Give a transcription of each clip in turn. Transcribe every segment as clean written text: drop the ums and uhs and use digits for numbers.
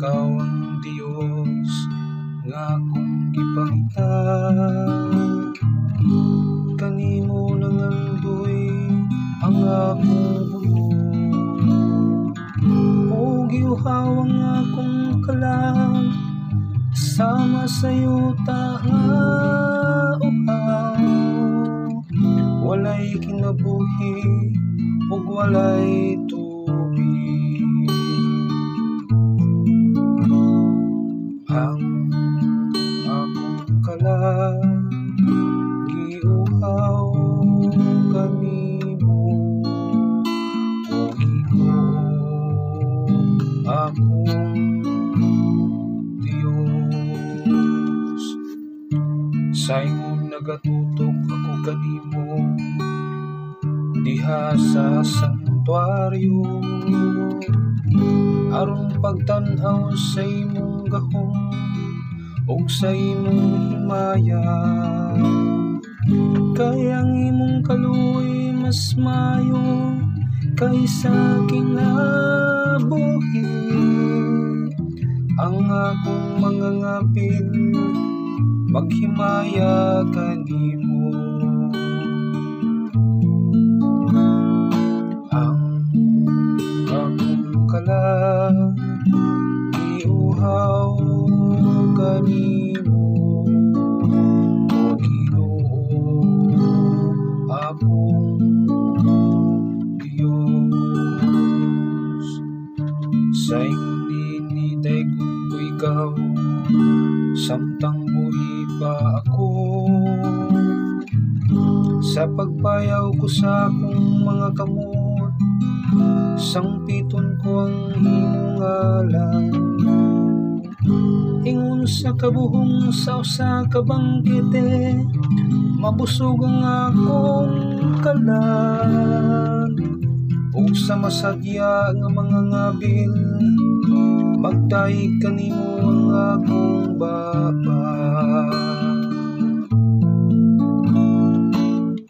ikaw ang Diyos nga akong gipangita. Kanimo nangandoy ang akong ulo, o giuhaw ang akong kalag, sama sa yuta nga uhaw. Walay kinabuhi ug walay tubig, ang akong kalag giuhaw kanimo, o Ginoo akong Diyos. Sa imong nagatutok ako kanimo diha sa santuaryo, aron pagtan-aw sa imong gahom ug sa imong himaya. Kay ang imong kaluoy mas mayo kaysa kinabuhi, ang akong mga ngapil maghimaya kanimo. Ang akong kalag giuhaw kanimo, o Ginoo akong Diyos. Sa imong dinidaygon ko ikaw, samtang buhi pa ako. Sa pagpayaw ko sa akong mga kamot, sangpiton ko ang imong ngalan. Ingon sa kabuhong sa usa ka bangkete, mabusog ang akong kalag. Ug sa masadya nga mga ngabil, magdaig kanimo ang akong baba.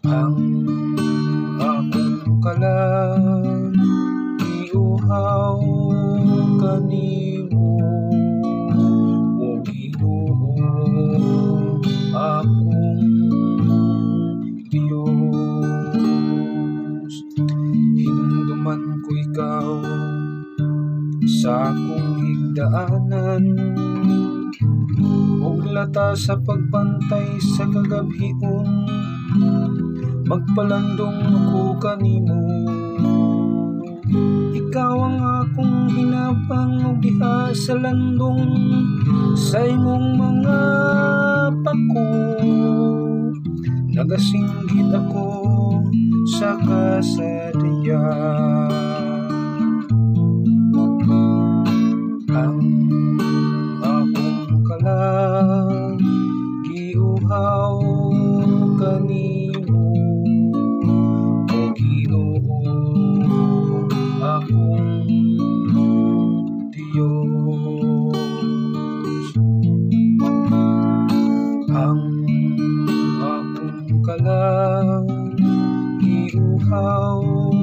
Ang akong kalag giuhaw kanimo, o Ginoo akong Diyos. Hinumduman ko ikaw sa akong higdaanan, ug lata sa pagbantay sa kagabhion, magpalandong ako kanimo. Ikaw ang akong hinabang, ug diha sa landong sa imong mga pako, nagasinggit ako sa kasadya. Ang akong kalag giuhaw kanimo, o Ginoo akong Diyos. Ang akong kalag giuhaw